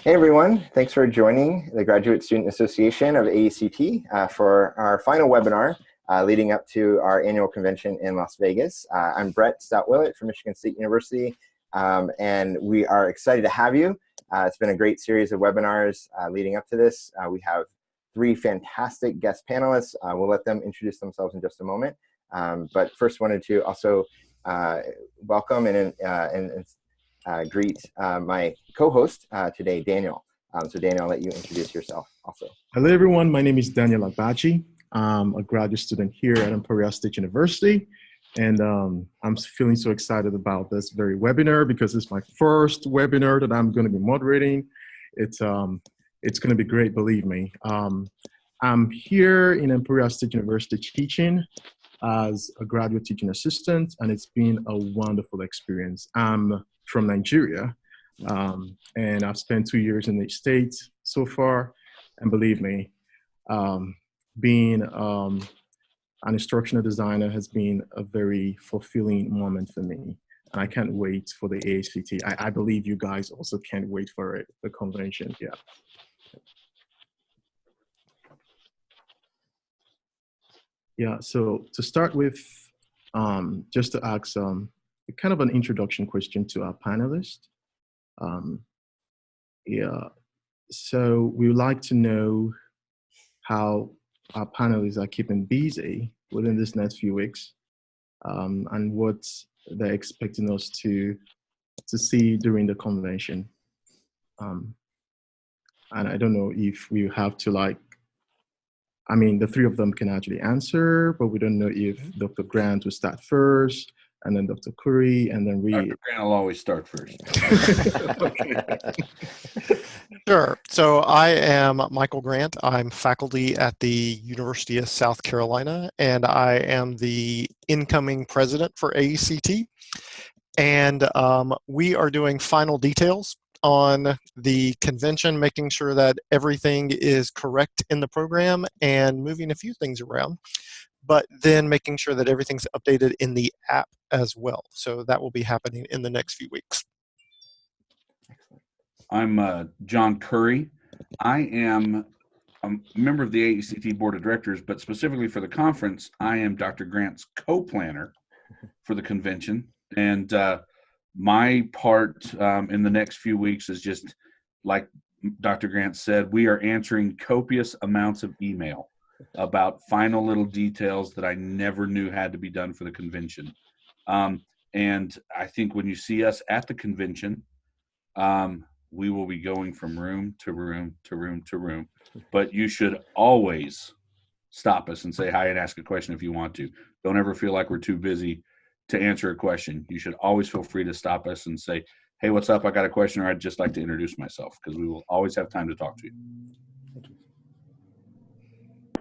Hey everyone, thanks for joining the Graduate Student Association of AECT for our final webinar leading up to our annual convention in Las Vegas. I'm Bret Staudt Willet from Michigan State University, and we are excited to have you. It's been a great series of webinars leading up to this. We have three fantastic guest panelists. We'll let them introduce themselves in just a moment. But first wanted to also welcome and greet my co-host today, Daniel. So Daniel, I'll let you introduce yourself also. Hello everyone, my name is Daniel Agbaji. I'm a graduate student here at Imperial State University. And I'm feeling so excited about this very webinar because it's my first webinar that I'm going to be moderating. It's going to be great, believe me. I'm here in Imperial State University teaching as a graduate teaching assistant, and it's been a wonderful experience. I'm from Nigeria, and I've spent 2 years in the States so far, and believe me, being an instructional designer has been a very fulfilling moment for me, and I can't wait for the AECT. I believe you guys also can't wait for it, the convention. Yeah. Yeah, so to start with, just to ask kind of an introduction question to our panelists. So we would like to know how our panelists are keeping busy within this next few weeks, and what they're expecting us to see during the convention. And I don't know if we have to the three of them can actually answer, but we don't know if Dr. Grant will start first, and then Dr. Curry, and then Reese. Dr. Grant will always start first. Sure. So I am Michael Grant. I'm faculty at the University of South Carolina, and I am the incoming president for AECT. And we are doing final details on the convention, making sure that everything is correct in the program and moving a few things around, but then making sure that everything's updated in the app as well. So that will be happening in the next few weeks. I'm John Curry. I am a member of the AECT Board of Directors, but specifically for the conference, I am Dr. Grant's co-planner for the convention. And my part in the next few weeks is just, like Dr. Grant said, we are answering copious amounts of email about final little details that I never knew had to be done for the convention. And I think when you see us at the convention, we will be going from room to room to room to room. But you should always stop us and say hi and ask a question if you want to. Don't ever feel like we're too busy to answer a question. You should always feel free to stop us and say, hey, what's up? I got a question, or I'd just like to introduce myself, because we will always have time to talk to you.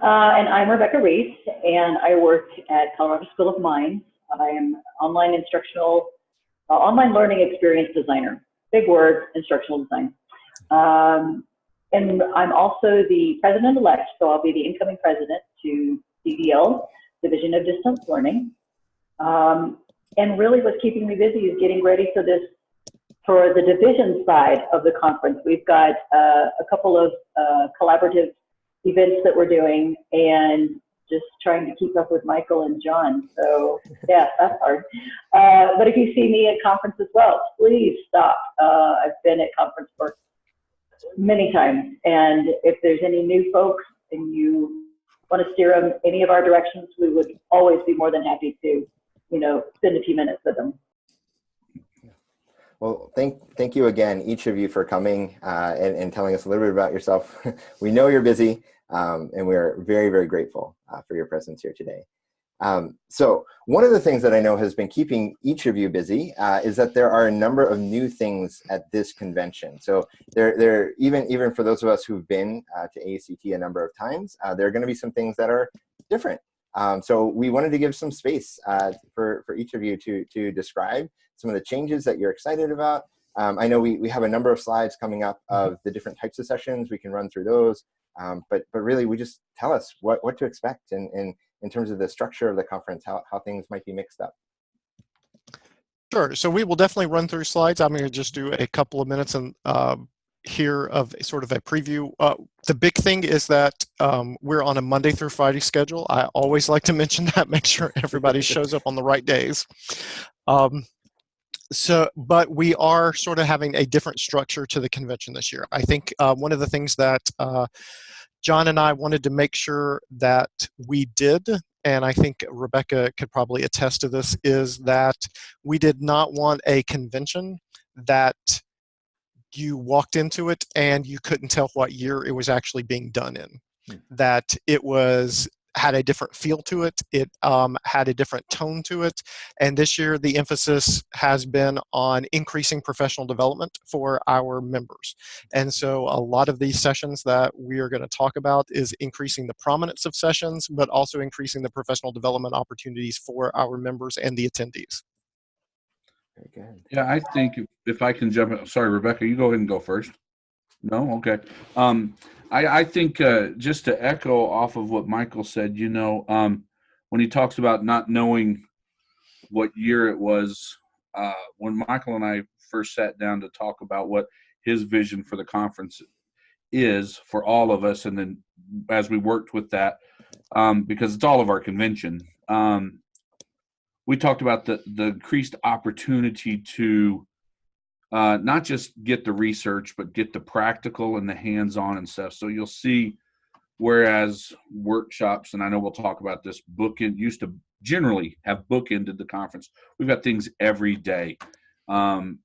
And I'm Rebecca Reese, and I work at Colorado School of Mines. I am online learning experience designer. Big word, instructional design. And I'm also the president-elect, so I'll be the incoming president to CDL, Division of Distance Learning. And really what's keeping me busy is getting ready for the division side of the conference. We've got a couple of collaborative events that we're doing, and just trying to keep up with Michael and John. So yeah, that's hard. But if you see me at conference as well, please stop. I've been at conference for many times, and if there's any new folks and you want to steer them any of our directions, we would always be more than happy to, spend a few minutes with them. Well, thank you again, each of you, for coming and telling us a little bit about yourself. We know you're busy, and we're very, very grateful for your presence here today. So one of the things that I know has been keeping each of you busy is that there are a number of new things at this convention. So there even for those of us who've been to AECT a number of times, there are going to be some things that are different. So we wanted to give some space for each of you to describe some of the changes that you're excited about. I know we have a number of slides coming up of the different types of sessions. We can run through those. But really, we just tell us what to expect and in terms of the structure of the conference, how things might be mixed up. Sure. So we will definitely run through slides. I'm going to just do a couple of minutes and here of sort of a preview. The big thing is that we're on a Monday through Friday schedule. I always like to mention that, make sure everybody shows up on the right days. But we are sort of having a different structure to the convention this year. I think one of the things that John and I wanted to make sure that we did, and I think Rebecca could probably attest to this, is that we did not want a convention that you walked into it and you couldn't tell what year it was actually being done in. That it had a different feel to it, it had a different tone to it, and this year the emphasis has been on increasing professional development for our members. And so a lot of these sessions that we are going to talk about is increasing the prominence of sessions, but also increasing the professional development opportunities for our members and the attendees. Very good. Yeah, I think if I can jump in. Sorry, Rebecca, you go ahead and go first. No? Okay. I think just to echo off of what Michael said, when he talks about not knowing what year it was, when Michael and I first sat down to talk about what his vision for the conference is for all of us, and then as we worked with that, because it's all of our convention, we talked about the increased opportunity to not just get the research, but get the practical and the hands-on and stuff. So you'll see, whereas workshops, and I know we'll talk about this, used to generally have bookended the conference. We've got things every day, and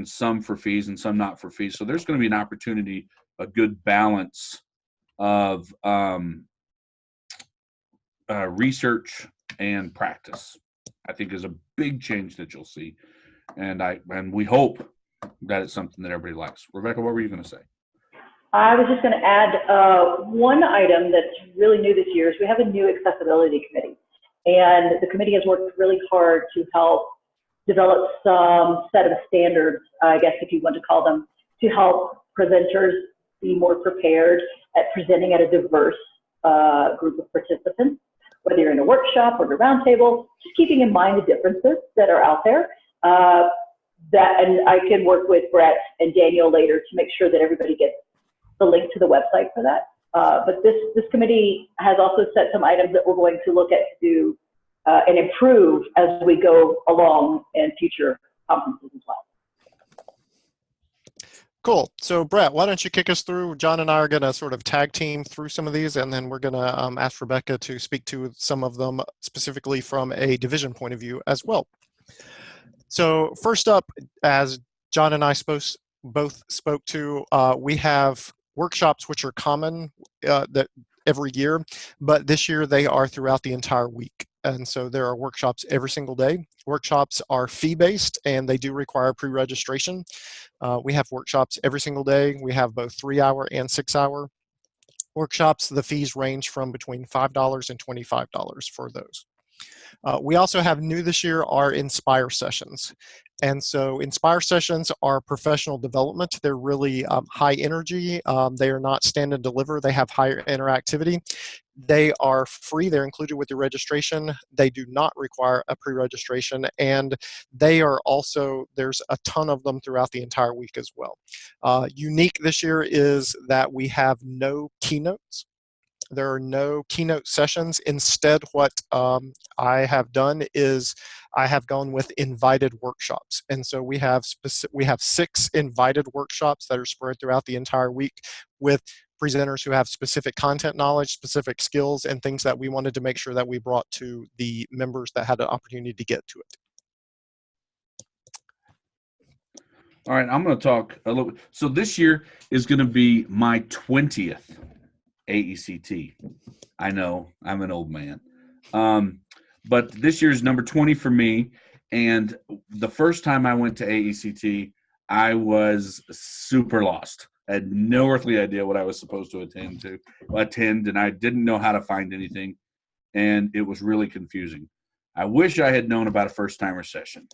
some for fees and some not for fees. So there's going to be an opportunity, a good balance of research and practice, I think, is a big change that you'll see. And we hope that it's something that everybody likes. Rebecca, what were you going to say? I was just going to add one item that's really new this year is we have a new accessibility committee. And the committee has worked really hard to help develop some set of standards, I guess if you want to call them, to help presenters be more prepared at presenting at a diverse group of participants, whether you're in a workshop or a roundtable, just keeping in mind the differences that are out there. And I can work with Bret and Daniel later to make sure that everybody gets the link to the website for that. But this committee has also set some items that we're going to look at to do and improve as we go along in future conferences as well. Cool. So Bret, why don't you kick us through? John and I are going to sort of tag team through some of these, and then we're going to ask Rebecca to speak to some of them specifically from a division point of view as well. So first up, as John and I both spoke to, we have workshops which are common that every year, but this year they are throughout the entire week. And so there are workshops every single day. Workshops are fee-based and they do require pre-registration. We have workshops every single day. We have both 3-hour and 6-hour workshops. The fees range from between $5 and $25 for those. We also have new this year are Inspire sessions. And so Inspire sessions are professional development. They're really high energy. They are not stand and deliver. They have higher interactivity. They are free. They're included with your registration. They do not require a pre-registration. And they are also, there's a ton of them throughout the entire week as well. Unique this year is that we have no keynotes. There are no keynote sessions. Instead, what I have done is I have gone with invited workshops. And so we have 6 invited workshops that are spread throughout the entire week with presenters who have specific content knowledge, specific skills, and things that we wanted to make sure that we brought to the members that had an opportunity to get to it. All right, I'm going to talk a little bit. So this year is going to be my 20th AECT. I know, I'm an old man. But this year's number 20 for me. And the first time I went to AECT, I was super lost. I had no earthly idea what I was supposed to attend, and I didn't know how to find anything. And it was really confusing. I wish I had known about a Firsttimer Session.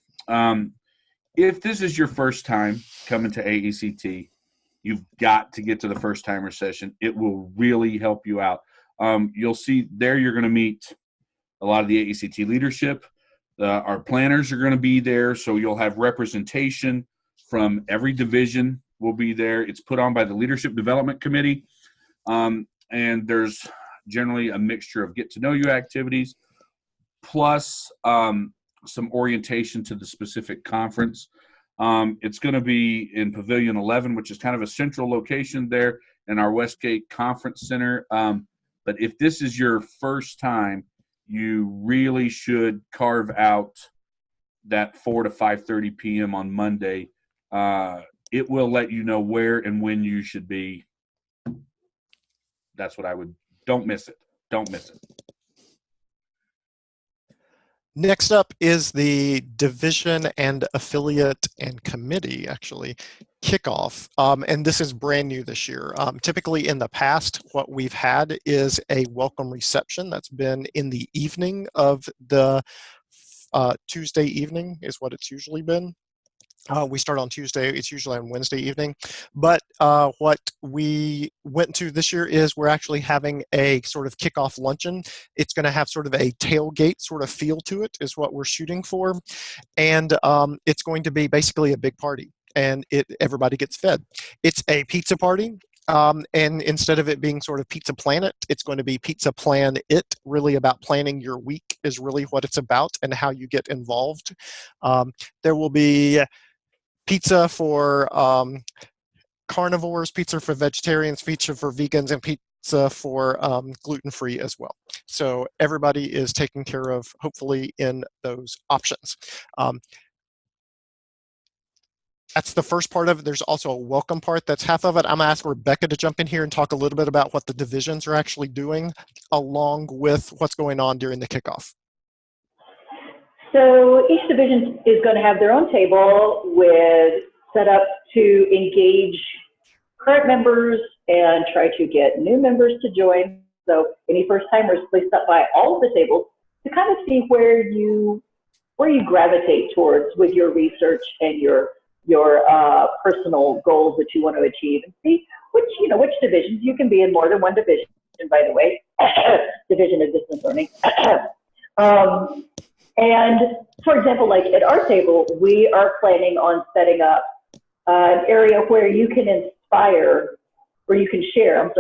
If this is your first time coming to AECT, you've got to get to the Firsttimer Session. It will really help you out. You'll see there you're going to meet a lot of the AECT leadership. Our planners are going to be there, so you'll have representation from every division will be there. It's put on by the Leadership Development Committee, and there's generally a mixture of get-to-know-you activities, plus some orientation to the specific conference. It's going to be in Pavilion 11, which is kind of a central location there in our Westgate Conference Center. But if this is your first time, you really should carve out that 4 to 5:30 p.m. on Monday. It will let you know where and when you should be. That's what I would. Don't miss it. Don't miss it. Next up is the division and affiliate and committee, actually, kickoff. And this is brand new this year. Typically in the past, what we've had is a welcome reception that's been in the evening of the Tuesday evening is what it's usually been. We start on Tuesday. It's usually on Wednesday evening. But what we went to this year is we're actually having a sort of kickoff luncheon. It's going to have sort of a tailgate sort of feel to it is what we're shooting for. And it's going to be basically a big party. And everybody gets fed. It's a pizza party. And instead of it being sort of Pizza Planet, it's going to be Pizza Plan It, really about planning your week is really what it's about and how you get involved. There will be pizza for carnivores, pizza for vegetarians, pizza for vegans, and pizza for gluten-free as well. So everybody is taken care of, hopefully, in those options. That's the first part of it. There's also a welcome part that's half of it. I'm going to ask Rebecca to jump in here and talk a little bit about what the divisions are actually doing along with what's going on during the kickoff. So each division is going to have their own table with set up to engage current members and try to get new members to join. So any first timers, please stop by all of the tables to kind of see where you gravitate towards with your research and your personal goals that you want to achieve, and see which divisions. You can be in more than one division, by the way, division of distance learning. And for example, like at our table, we are planning on setting up an area where you can share,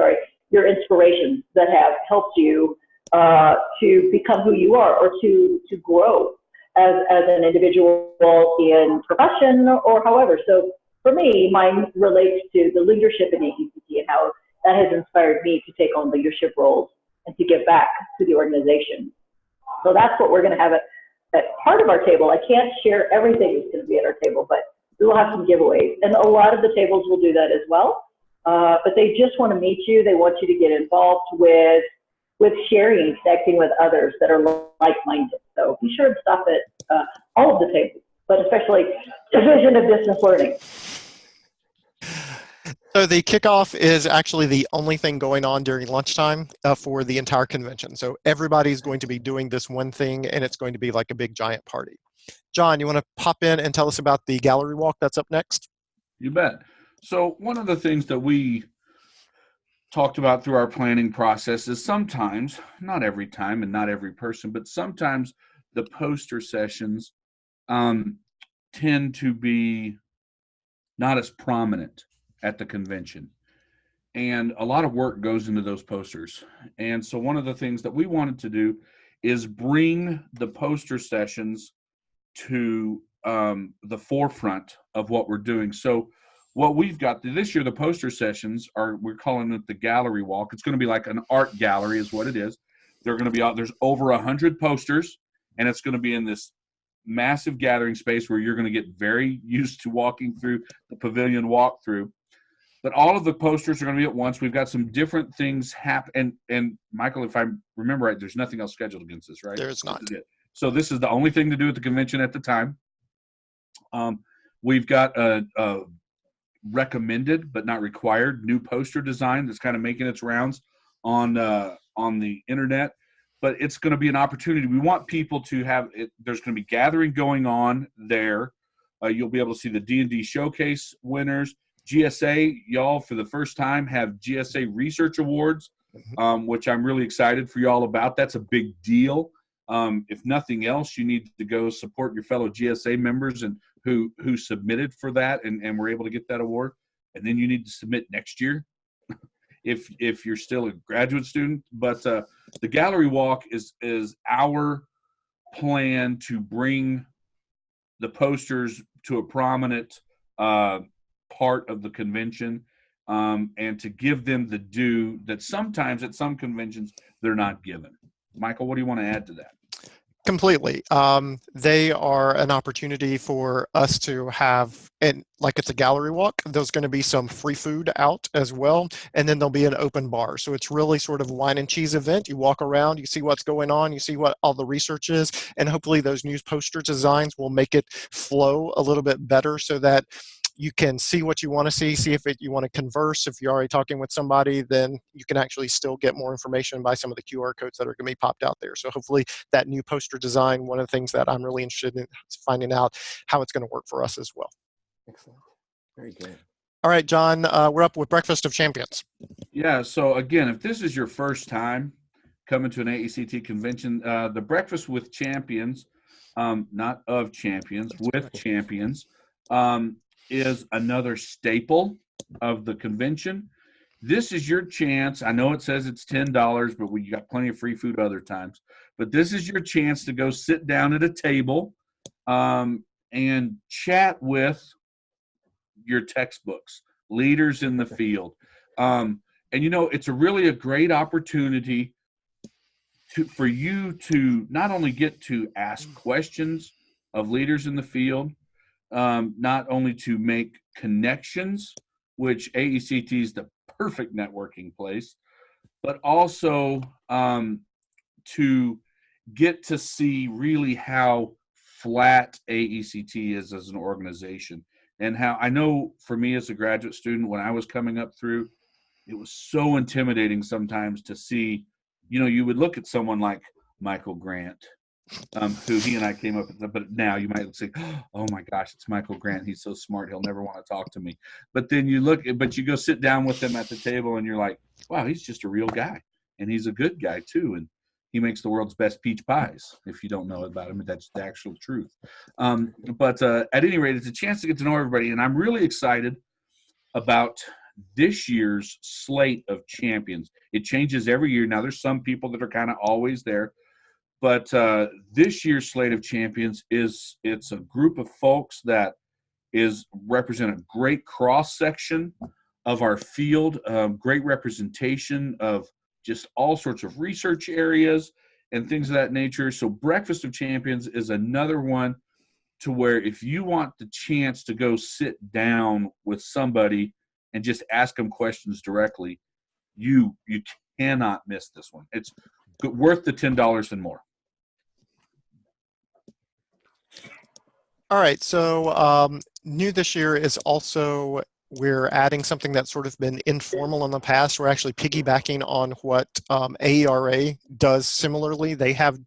your inspirations that have helped you to become who you are, or to grow as an individual in profession or however. So for me, mine relates to the leadership in AECT and how that has inspired me to take on leadership roles and to give back to the organization. So that's what we're going to have at part of our table. I can't share everything that's going to be at our table, but we will have some giveaways. And a lot of the tables will do that as well. But they just want to meet you. They want you to get involved with sharing and connecting with others that are like-minded. So be sure to stop at all of the tables, but especially Division of Distance Learning. So the kickoff is actually the only thing going on during lunchtime for the entire convention. So everybody's going to be doing this one thing, and it's going to be like a big giant party. John, you want to pop in and tell us about the gallery walk that's up next? You bet. So one of the things that we talked about through our planning process is sometimes, not every time and not every person, but sometimes the poster sessions tend to be not as prominent at the convention. And a lot of work goes into those posters. And so one of the things that we wanted to do is bring the poster sessions to the forefront of what we're doing. So what we've got this year, the poster sessions we're calling it the gallery walk. It's going to be like an art gallery is what it is. They're going to be out, there's over 100 posters, and it's going to be in this massive gathering space where you're going to get very used to walking through the pavilion walkthrough. But all of the posters are going to be at once. We've got some different things happen. And Michael, if I remember right, there's nothing else scheduled against this, right? There's not. So this is the only thing to do at the convention at the time. We've got a recommended but not required new poster design that's kind of making its rounds on the internet. But it's going to be an opportunity. We want people to have it. There's going to be gathering going on there. You'll be able to see the D&D showcase winners. GSA, y'all, for the first time, have GSA Research Awards, which I'm really excited for y'all about. That's a big deal. If nothing else, you need to go support your fellow GSA members and who submitted for that and were able to get that award. and then you need to submit next year if you're still a graduate student. But the gallery walk is our plan to bring the posters to a prominent part of the convention, and to give them the due that sometimes at some conventions they're not given. Michael, what do you want to add to that? Completely. They are an opportunity for us to have, and like it's a gallery walk, there's going to be some free food out as well, and then there'll be an open bar. So it's really sort of wine and cheese event. You walk around, you see what's going on, you see what all the research is, and hopefully those news poster designs will make it flow a little bit better so that you can see what you want to see if you want to converse. If you're already talking with somebody, then you can actually still get more information by some of the QR codes that are going to be popped out there. So hopefully that new poster design, one of the things that I'm really interested in is finding out how it's going to work for us as well. Excellent. Very good. All right, John, we're up with Breakfast of Champions. Yeah, so again, if this is your first time coming to an AECT convention, the Breakfast with Champions, not of champions, with champions, is another staple of the convention. This is your chance. I know it says it's $10, but we got plenty of free food other times. But this is your chance to go sit down at a table and chat with your textbooks, leaders in the field. And, you know, it's really a great opportunity for you to not only get to ask questions of leaders in the field, not only to make connections, which AECT is the perfect networking place, but also to get to see really how flat AECT is as an organization. And how I know for me as a graduate student, when I was coming up through, it was so intimidating sometimes to see, you know, you would look at someone like Michael Grant, who he and I came up with, but now you might say, oh my gosh, it's Michael Grant. He's so smart. He'll never want to talk to me. But then you go sit down with him at the table and you're like, wow, he's just a real guy. And he's a good guy too. And he makes the world's best peach pies. If you don't know about him, that's the actual truth. But at any rate, it's a chance to get to know everybody. And I'm really excited about this year's slate of champions. It changes every year. Now, there's some people that are kind of always there. But this year's slate of champions it's a group of folks that represent a great cross-section of our field, great representation of just all sorts of research areas and things of that nature. So Breakfast of Champions is another one to where if you want the chance to go sit down with somebody and just ask them questions directly, you cannot miss this one. It's worth the $10 and more. All right, so new this year is also we're adding something that's sort of been informal in the past. We're actually piggybacking on what AERA does similarly. They have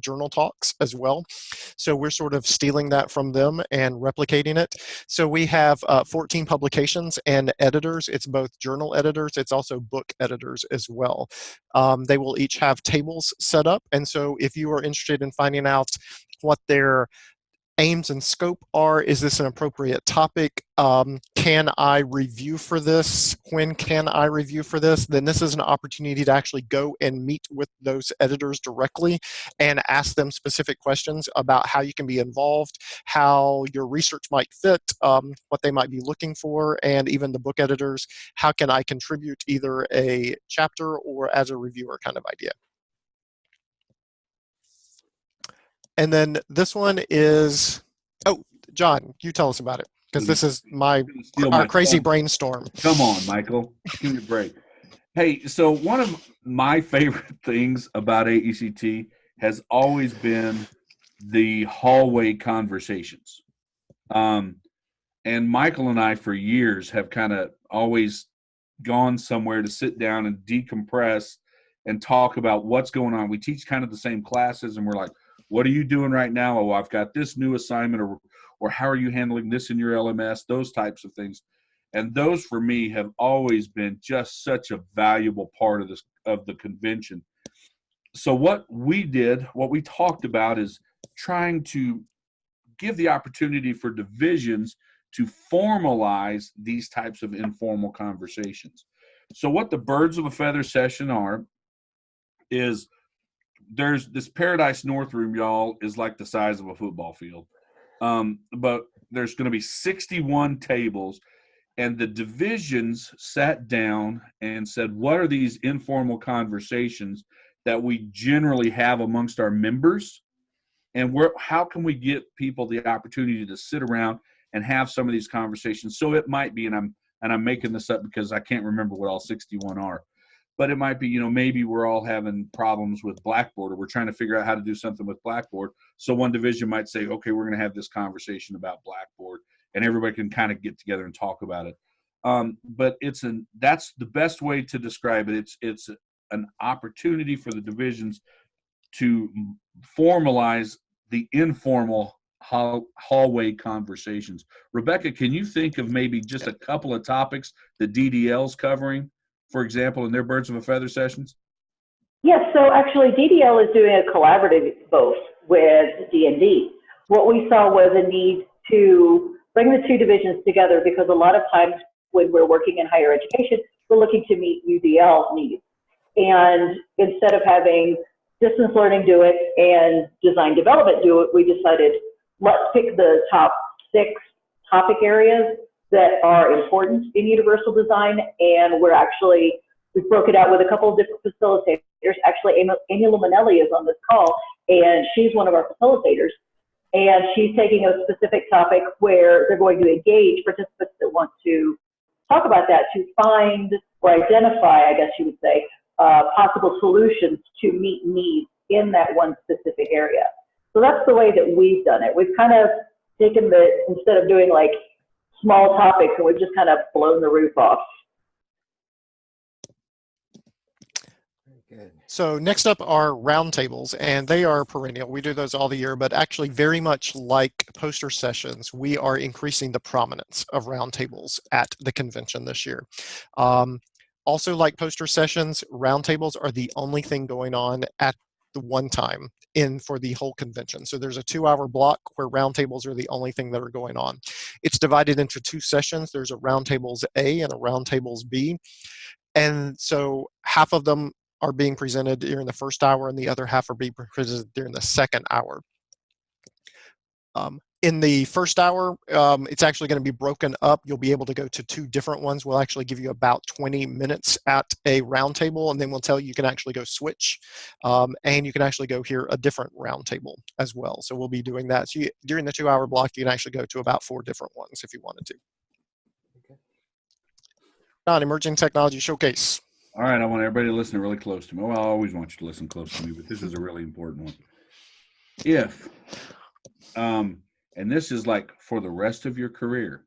journal talks as well. So we're sort of stealing that from them and replicating it. So we have 14 publications and editors. It's both journal editors. It's also book editors as well. They will each have tables set up. And so if you are interested in finding out what their aims and scope are, is this an appropriate topic? Can I review for this? When can I review for this? Then this is an opportunity to actually go and meet with those editors directly and ask them specific questions about how you can be involved, how your research might fit, what they might be looking for, and even the book editors, how can I contribute either a chapter or as a reviewer kind of idea. And then this one is, oh, John, you tell us about it, because this is our crazy brainstorm. Come on, Michael, give me a break. Hey, so one of my favorite things about AECT has always been the hallway conversations. And Michael and I, for years, have kind of always gone somewhere to sit down and decompress and talk about what's going on. We teach kind of the same classes, and we're like, what are you doing right now? Oh, I've got this new assignment, or how are you handling this in your LMS? Those types of things. And those for me have always been just such a valuable part of the convention. So what we talked about is trying to give the opportunity for divisions to formalize these types of informal conversations. So what the Birds of a Feather session are is, there's this Paradise North room, y'all, is like the size of a football field. But there's going to be 61 tables, and the divisions sat down and said, what are these informal conversations that we generally have amongst our members? And how can we get people the opportunity to sit around and have some of these conversations? So it might be, and I'm making this up because I can't remember what all 61 are, but it might be, you know, maybe we're all having problems with Blackboard, or we're trying to figure out how to do something with Blackboard. So one division might say, okay, we're going to have this conversation about Blackboard, and everybody can kind of get together and talk about it. But that's the best way to describe it. It's an opportunity for the divisions to formalize the informal hallway conversations. Rebecca, can you think of maybe just a couple of topics that DDL's covering, for example, in their Birds of a Feather sessions? Yes, so actually DDL is doing a collaborative both with D&D. What we saw was a need to bring the two divisions together, because a lot of times when we're working in higher education, we're looking to meet UDL needs. And instead of having distance learning do it and design development do it, we decided, let's pick the top 6 topic areas that are important in universal design, and we broke it out with a couple of different facilitators. Actually, Amy Luminelli is on this call, and she's one of our facilitators, and she's taking a specific topic where they're going to engage participants that want to talk about that, to find or identify, I guess you would say, possible solutions to meet needs in that one specific area. So that's the way that we've done it. We've kind of taken instead of doing like small topics, and we've just kind of blown the roof off. Good. So next up are roundtables, and they are perennial. We do those all the year, but actually very much like poster sessions, we are increasing the prominence of roundtables at the convention this year. Also, like poster sessions, roundtables are the only thing going on at the one time for the whole convention. So there's a 2-hour block where roundtables are the only thing that are going on. It's divided into 2 sessions. There's a roundtables A and a roundtables B. And so half of them are being presented during the first hour, and the other half are being presented during the second hour. In the first hour, it's actually going to be broken up. You'll be able to go to 2 different ones. We'll actually give you about 20 minutes at a roundtable, and then we'll tell you can actually go switch, and you can actually go hear a different roundtable as well. So we'll be doing that. So during the 2-hour block, you can actually go to about 4 different ones if you wanted to. Okay. John, Emerging Technology Showcase. All right, I want everybody to listen really close to me. Well, I always want you to listen close to me, but this is a really important one. And this is like for the rest of your career,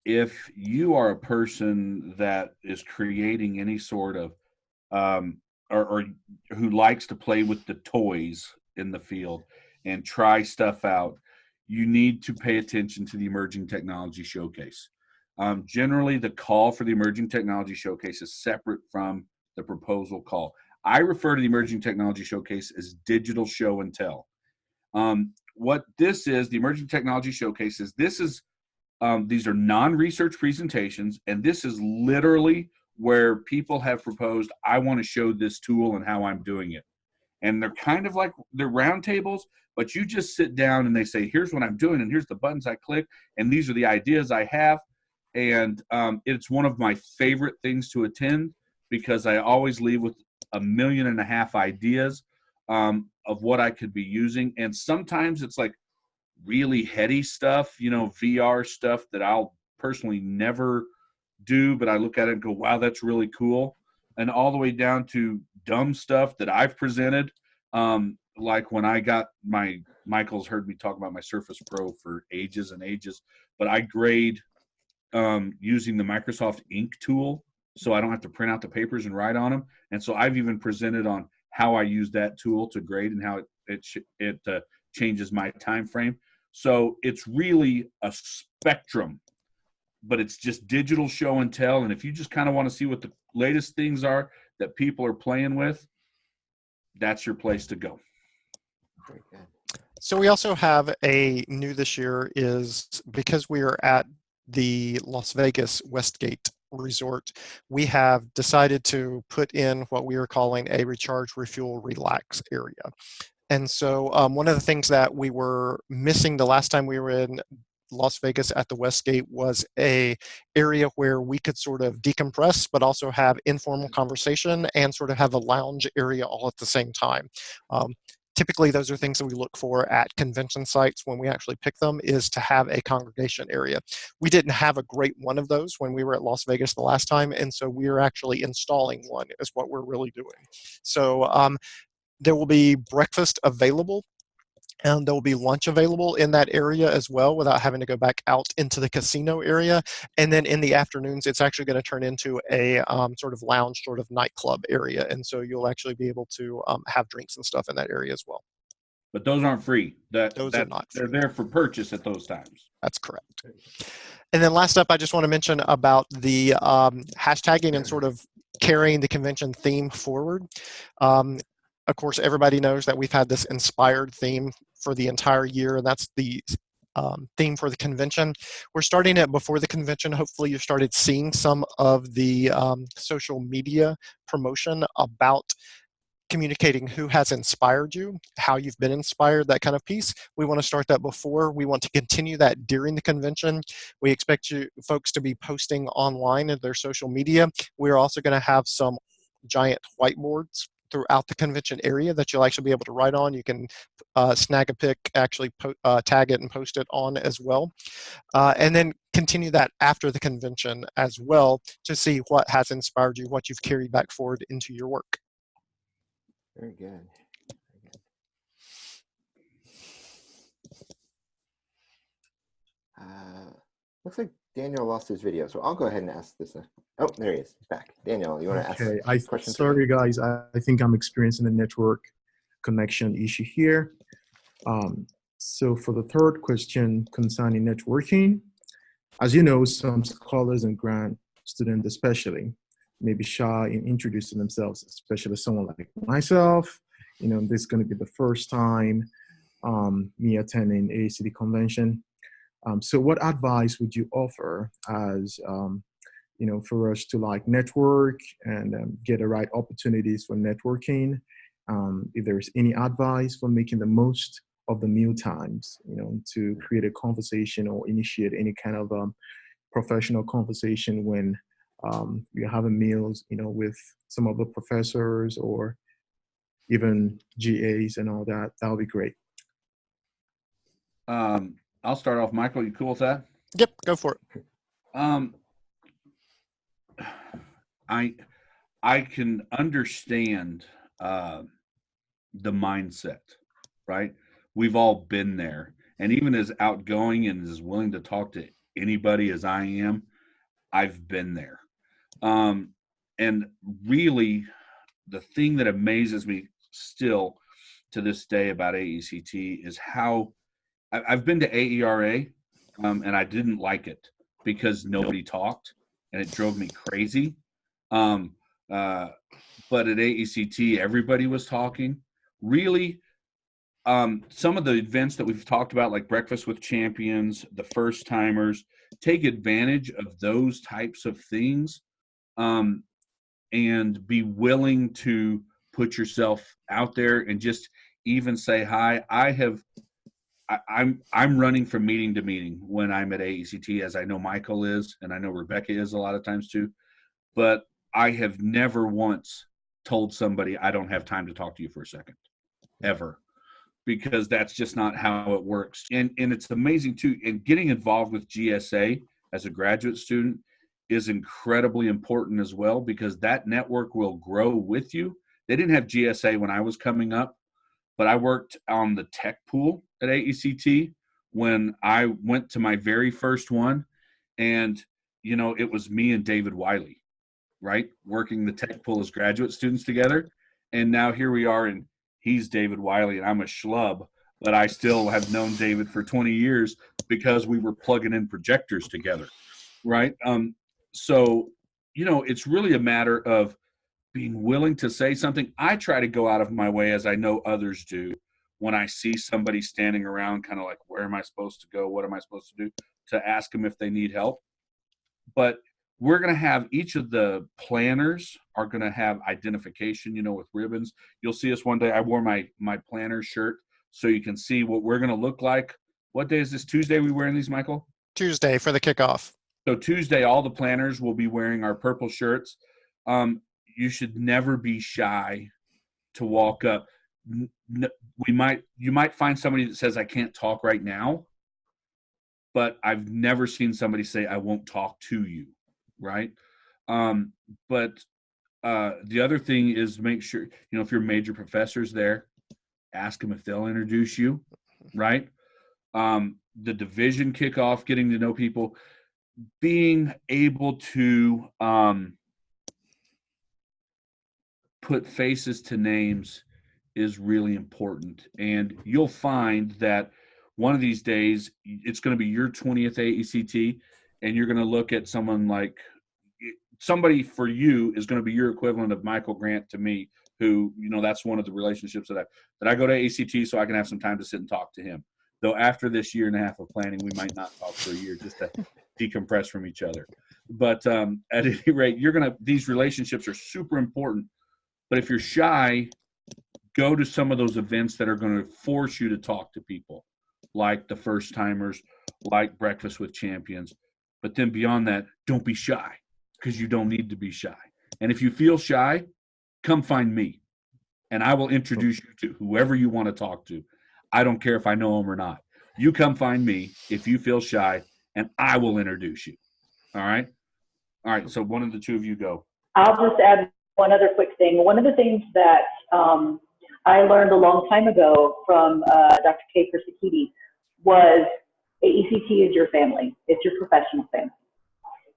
if you are a person that is creating any sort of, or who likes to play with the toys in the field and try stuff out, you need to pay attention to the Emerging Technology Showcase. Generally, the call for the Emerging Technology Showcase is separate from the proposal call. I refer to the Emerging Technology Showcase as digital show and tell. What this is, the Emerging Technology Showcase, is these are non-research presentations, and this is literally where people have proposed, I want to show this tool and how I'm doing it. And they're kind of like, they're roundtables, but you just sit down and they say, here's what I'm doing, and here's the buttons I click, and these are the ideas I have. And it's one of my favorite things to attend, because I always leave with 1.5 million ideas of what I could be using. And sometimes it's like really heady stuff, VR stuff that I'll personally never do, but I look at it and go, wow, that's really cool. And all the way down to dumb stuff that I've presented. Like when I got Michael's heard me talk about my Surface Pro for ages and ages, but I grade using the Microsoft Ink tool, so I don't have to print out the papers and write on them. And so I've even presented on how I use that tool to grade and how it changes my time frame. So it's really a spectrum, but it's just digital show and tell. And if you just kind of want to see what the latest things are that people are playing with, that's your place to go. Very good. So we also have a new this year is because we are at the Las Vegas Westgate Resort, we have decided to put in what we are calling a recharge, refuel, relax area. And so one of the things that we were missing the last time we were in Las Vegas at the Westgate was a area where we could sort of decompress, but also have informal conversation and sort of have a lounge area all at the same time. Typically, those are things that we look for at convention sites when we actually pick them, is to have a congregation area. We didn't have a great one of those when we were at Las Vegas the last time, and so we are actually installing one is what we're really doing. So there will be breakfast available, and there will be lunch available in that area as well without having to go back out into the casino area. And then in the afternoons, it's actually going to turn into a sort of lounge, sort of nightclub area. And so you'll actually be able to have drinks and stuff in that area as well. But those aren't free. Those are not free. They're there for purchase at those times. That's correct. And then last up, I just want to mention about the hashtagging and sort of carrying the convention theme forward. Of course, everybody knows that we've had this inspired theme for the entire year, and that's the theme for the convention. We're starting it before the convention. Hopefully, you've started seeing some of the social media promotion about communicating who has inspired you, how you've been inspired, that kind of piece. We want to start that before. We want to continue that during the convention. We expect you folks to be posting online in their social media. We're also going to have some giant whiteboards throughout the convention area that you'll actually be able to write on. You can snag a pic, actually tag it and post it on as well. And then continue that after the convention as well to see what has inspired you, what you've carried back forward into your work. Very good. Looks like Daniel lost his video, so I'll go ahead and ask this. Oh, there he is. He's back. Daniel, you want to ask questions? Sorry, guys. I think I'm experiencing a network connection issue here. So for the third question concerning networking, as you know, some scholars and grant students especially may be shy in introducing themselves, especially someone like myself. You know, this is going to be the first time me attending AECT convention. So what advice would you offer as, you know, for us to like network and get the right opportunities for networking? If there's any advice for making the most of the meal times, you know, to create a conversation or initiate any kind of professional conversation when you're having meals, you know, with some of the professors or even GAs and all that, that would be great. I'll start off. Michael, you cool with that? Yep, go for it. I can understand the mindset, right? We've all been there. And even as outgoing and as willing to talk to anybody as I am, I've been there. And really, the thing that amazes me still to this day about AECT is how I've been to AERA, and I didn't like it because nobody talked, and it drove me crazy. But at AECT, everybody was talking. Really, some of the events that we've talked about, like Breakfast with Champions, the First Timers, take advantage of those types of things, and be willing to put yourself out there and just even say hi. I'm running from meeting to meeting when I'm at AECT, as I know Michael is, and I know Rebecca is a lot of times too. But I have never once told somebody I don't have time to talk to you for a second, ever, because that's just not how it works. And it's amazing too. And getting involved with GSA as a graduate student is incredibly important as well, because that network will grow with you. They didn't have GSA when I was coming up, but I worked on the tech pool at AECT when I went to my very first one. And, you know, it was me and David Wiley, right? Working the tech pool as graduate students together. And now here we are, and he's David Wiley and I'm a schlub, but I still have known David for 20 years because we were plugging in projectors together, right? So, you know, it's really a matter of being willing to say something. I try to go out of my way, as I know others do, when I see somebody standing around kind of like, where am I supposed to go? What am I supposed to do? To ask them if they need help. But we're going to have each of the planners are going to have identification, you know, with ribbons. You'll see us one day. I wore my planner shirt so you can see what we're going to look like. What day is this? Tuesday we wearing these, Michael? Tuesday for the kickoff. So Tuesday, all the planners will be wearing our purple shirts. You should never be shy to walk up. You might find somebody that says, I can't talk right now, but I've never seen somebody say, I won't talk to you, right? But the other thing is make sure, you know, if your major professor's there, ask them if they'll introduce you, right? The division kickoff, getting to know people, being able to put faces to names is really important. And you'll find that one of these days, it's going to be your 20th AECT, and you're going to look at someone like somebody for you is going to be your equivalent of Michael Grant to me, who, you know, that's one of the relationships that I go to AECT so I can have some time to sit and talk to him. Though after this year and a half of planning, we might not talk for a year just to decompress from each other. But at any rate, these relationships are super important. But if you're shy, go to some of those events that are going to force you to talk to people, like the Firsttimers, like Breakfast with Champions. But then beyond that, don't be shy, because you don't need to be shy. And if you feel shy, come find me, and I will introduce you to whoever you want to talk to. I don't care if I know them or not. You come find me if you feel shy, and I will introduce you. All right? All right, so one of the two of you go. I'll just add one other quick thing. One of the things that I learned a long time ago from Dr. Kay Persakiti was AECT is your family. It's your professional family.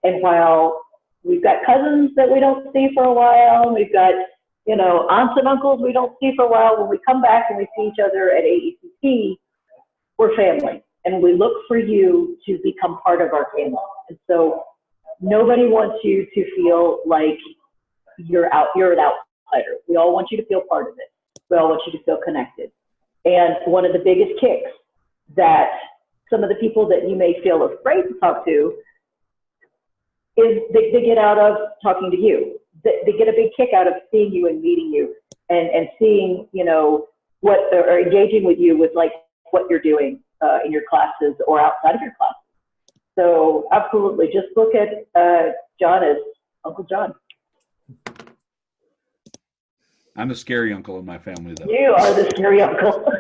And while we've got cousins that we don't see for a while, we've got, you know, aunts and uncles we don't see for a while, when we come back and we see each other at AECT, we're family. And we look for you to become part of our family. And so nobody wants you to feel like you're an outsider. We all want you to feel part of it. We all want you to feel connected. And one of the biggest kicks that some of the people that you may feel afraid to talk to is they get out of talking to you. They get a big kick out of seeing you and meeting you and seeing, you know, what, or engaging with you with like what you're doing in your classes or outside of your classes. So absolutely, just look at John as Uncle John. I'm the scary uncle in my family, though. You are the scary uncle.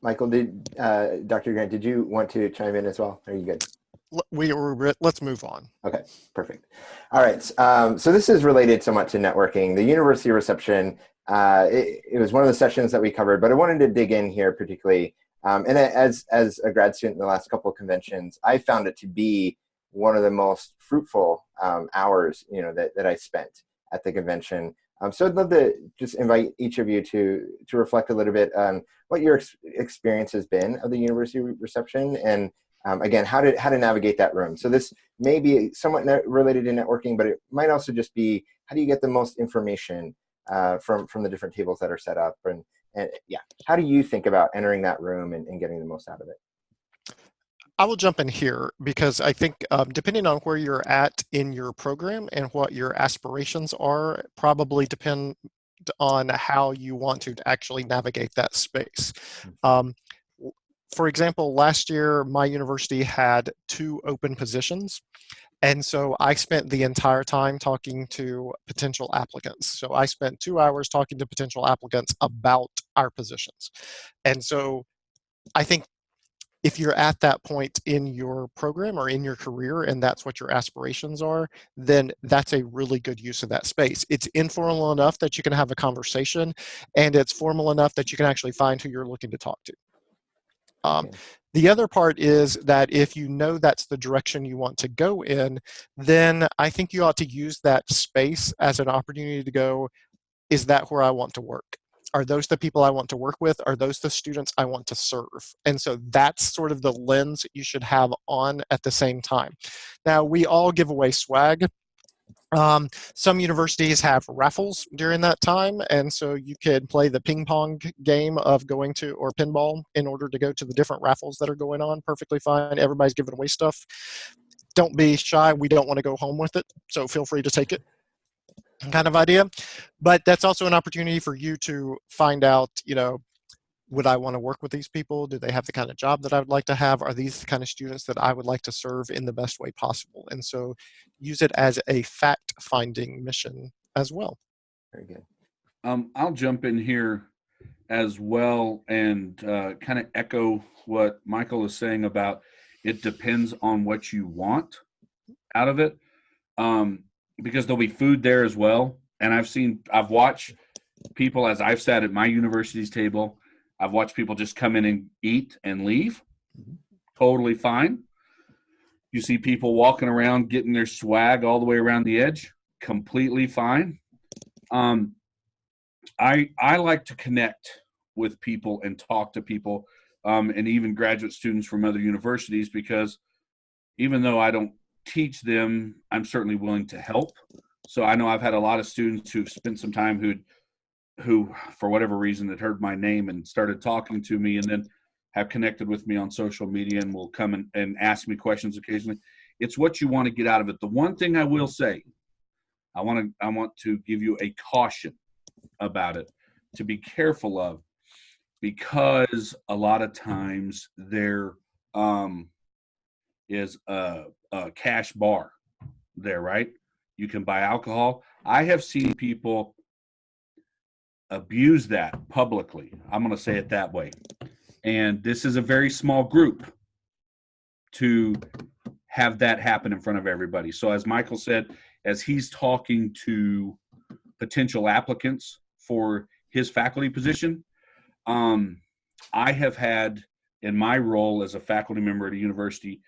Michael, Dr. Grant, did you want to chime in as well? Are you good? Let's move on. Okay, perfect. All right, so this is related somewhat to networking. The university reception, it was one of the sessions that we covered, but I wanted to dig in here particularly. And as a grad student in the last couple of conventions, I found it to be one of the most fruitful hours, you know, that I spent at the convention. So I'd love to just invite each of you to reflect a little bit on what your experience has been of the university reception, and again, how to navigate that room. So this may be somewhat related to networking, but it might also just be, how do you get the most information from the different tables that are set up, and yeah, how do you think about entering that room and getting the most out of it? I will jump in here because I think depending on where you're at in your program and what your aspirations are, probably depend on how you want to actually navigate that space. For example, last year, my university had 2 open positions. And so I spent the entire time talking to potential applicants. So I spent 2 hours talking to potential applicants about our positions. And so I think if you're at that point in your program or in your career and that's what your aspirations are, then that's a really good use of that space. It's informal enough that you can have a conversation, and it's formal enough that you can actually find who you're looking to talk to. The other part is that if you know that's the direction you want to go in, then I think you ought to use that space as an opportunity to go, is that where I want to work? Are those the people I want to work with? Are those the students I want to serve? And so that's sort of the lens you should have on at the same time. Now, we all give away swag. Some universities have raffles during that time, and so you could play the ping pong game of going to, or pinball, in order to go to the different raffles that are going on. Perfectly fine. Everybody's giving away stuff. Don't be shy. We don't want to go home with it, so feel free to take it, kind of idea. But that's also an opportunity for you to find out, would I want to work with these people? Do they have the kind of job that I would like to have? Are these the kind of students that I would like to serve in the best way possible? And so use it as a fact-finding mission as well. Very good. I'll jump in here as well and kind of echo what Michael is saying about it depends on what you want out of it, because there'll be food there as well. And I've watched people, as I've sat at my university's table, I've watched people just come in and eat and leave. Totally fine. You see people walking around getting their swag all the way around the edge. Completely fine. I like to connect with people and talk to people, and even graduate students from other universities, because even though I don't teach them, I'm certainly willing to help. So I know I've had a lot of students who've spent some time who for whatever reason had heard my name and started talking to me, and then have connected with me on social media and will come and ask me questions occasionally. It's what you want to get out of it. The one thing I will say, I want to give you a caution about it to be careful of, because a lot of times there is a cash bar there, right? You can buy alcohol. I have seen people abuse that publicly. I'm going to say it that way. And this is a very small group to have that happen in front of everybody. So as Michael said, as he's talking to potential applicants for his faculty position, I have had, in my role as a faculty member at a university,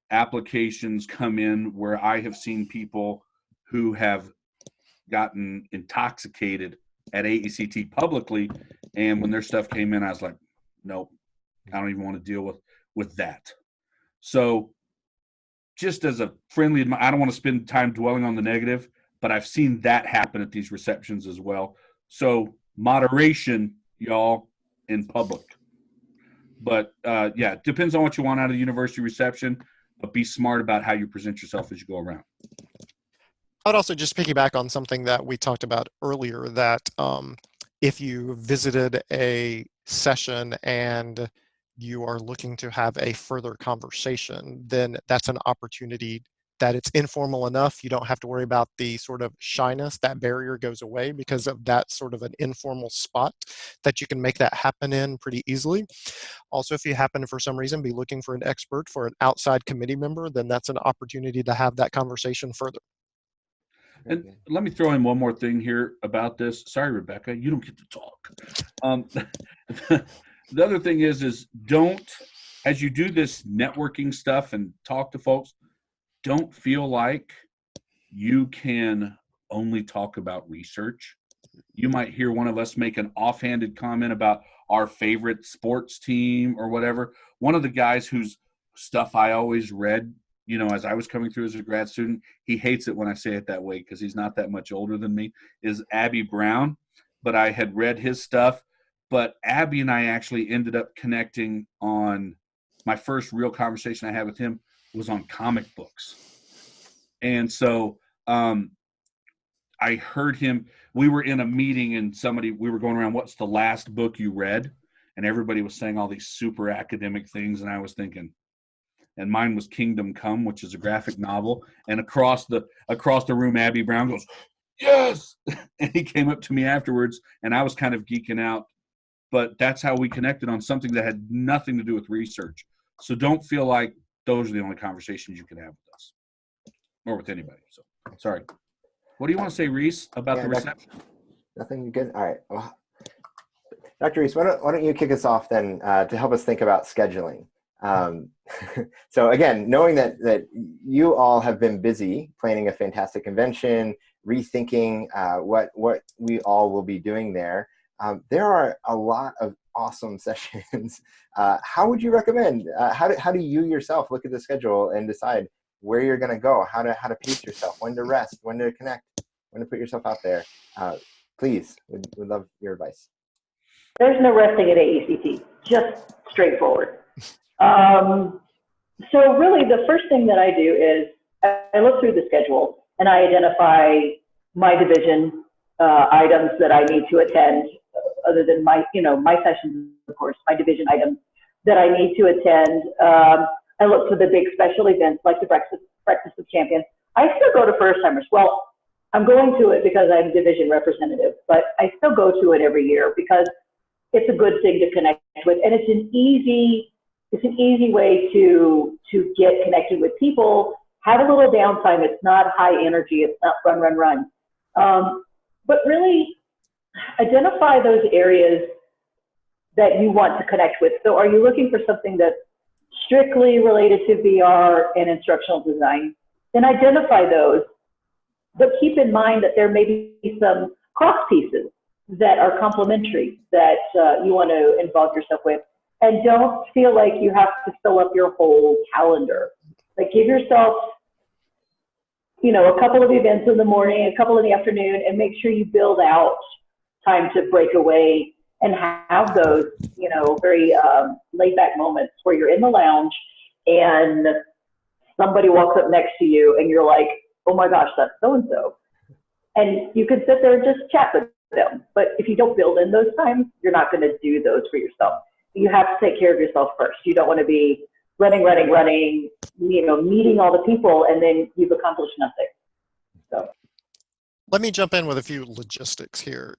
applications come in where I have seen people who have gotten intoxicated at AECT publicly, and when their stuff came in, I was like, nope, I don't even want to deal with that. So just as a friendly, I don't want to spend time dwelling on the negative, but I've seen that happen at these receptions as well. So moderation, y'all, in public. But yeah, it depends on what you want out of the university reception, but be smart about how you present yourself as you go around. I'd also just piggyback on something that we talked about earlier, that if you visited a session and you are looking to have a further conversation, then that's an opportunity that it's informal enough. You don't have to worry about the sort of shyness. That barrier goes away because of that sort of an informal spot that you can make that happen in pretty easily. Also, if you happen to, for some reason, be looking for an expert, for an outside committee member, then that's an opportunity to have that conversation further. And let me throw in one more thing here about this. Sorry, Rebecca, you don't get to talk. The other thing is don't, as you do this networking stuff and talk to folks, don't feel like you can only talk about research. You might hear one of us make an offhanded comment about our favorite sports team or whatever. One of the guys whose stuff I always read, as I was coming through as a grad student, he hates it when I say it that way because he's not that much older than me, is Abby Brown. But I had read his stuff. But Abby and I actually ended up connecting on, my first real conversation I had with him was on comic books. And so I heard him, we were in a meeting and we were going around, what's the last book you read? And everybody was saying all these super academic things. And I was thinking, and mine was Kingdom Come, which is a graphic novel. And across the room, Abby Brown goes, yes! And he came up to me afterwards, and I was kind of geeking out. But that's how we connected on something that had nothing to do with research. So don't feel like those are the only conversations you can have with us or with anybody. So sorry. What do you want to say, Reese, about the reception? Nothing good. All right. Well, Dr. Reese, why don't you kick us off then to help us think about scheduling? So again, knowing that you all have been busy planning a fantastic convention, rethinking what we all will be doing there, there are a lot of awesome sessions. How would you recommend? How do you yourself look at the schedule and decide where you're going to go, how to pace yourself, when to rest, when to connect, when to put yourself out there, please, we'd love your advice. There's no resting at AECT, just straightforward. So really the first thing that I do is I look through the schedule and I identify my division items that I need to attend, other than my, my sessions, of course, my division items that I need to attend. I look for the big special events like the Breakfast of Champions. I still go to Firsttimers. Well, I'm going to it because I'm division representative, but I still go to it every year because it's a good thing to connect with, and it's an easy way to get connected with people. Have a little downtime. It's not high energy. It's not run. But really identify those areas that you want to connect with. So are you looking for something that's strictly related to VR and instructional design? Then identify those, but keep in mind that there may be some cross pieces that are complementary that you want to involve yourself with. And don't feel like you have to fill up your whole calendar. Like, give yourself, a couple of events in the morning, a couple in the afternoon, and make sure you build out time to break away and have those, very laid back moments where you're in the lounge and somebody walks up next to you and you're like, oh my gosh, that's so-and-so. And you can sit there and just chat with them. But if you don't build in those times, you're not going to do those for yourself. You have to take care of yourself first. You don't want to be running, meeting all the people, and then you've accomplished nothing. So, let me jump in with a few logistics here.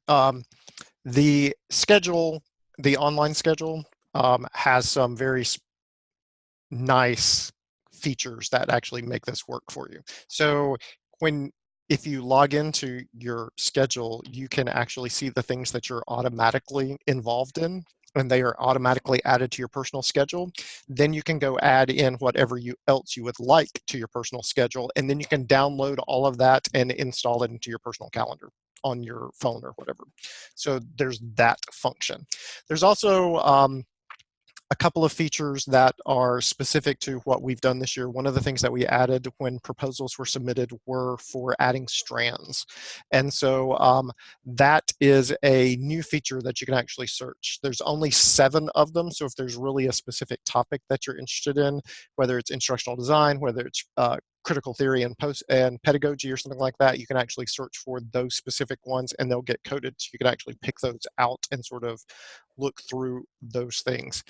The schedule, the online schedule, has some very nice features that actually make this work for you. So if you log into your schedule, you can actually see the things that you're automatically involved in, and they are automatically added to your personal schedule. Then you can go add in whatever else you would like to your personal schedule, and then you can download all of that and install it into your personal calendar on your phone or whatever. So there's that function. There's also a couple of features that are specific to what we've done this year. One of the things that we added when proposals were submitted were for adding strands. And so that is a new feature that you can actually search. There's only 7 of them. So if there's really a specific topic that you're interested in, whether it's instructional design, whether it's critical theory and pedagogy or something like that, you can actually search for those specific ones and they'll get coded. So you can actually pick those out and sort of look through those things.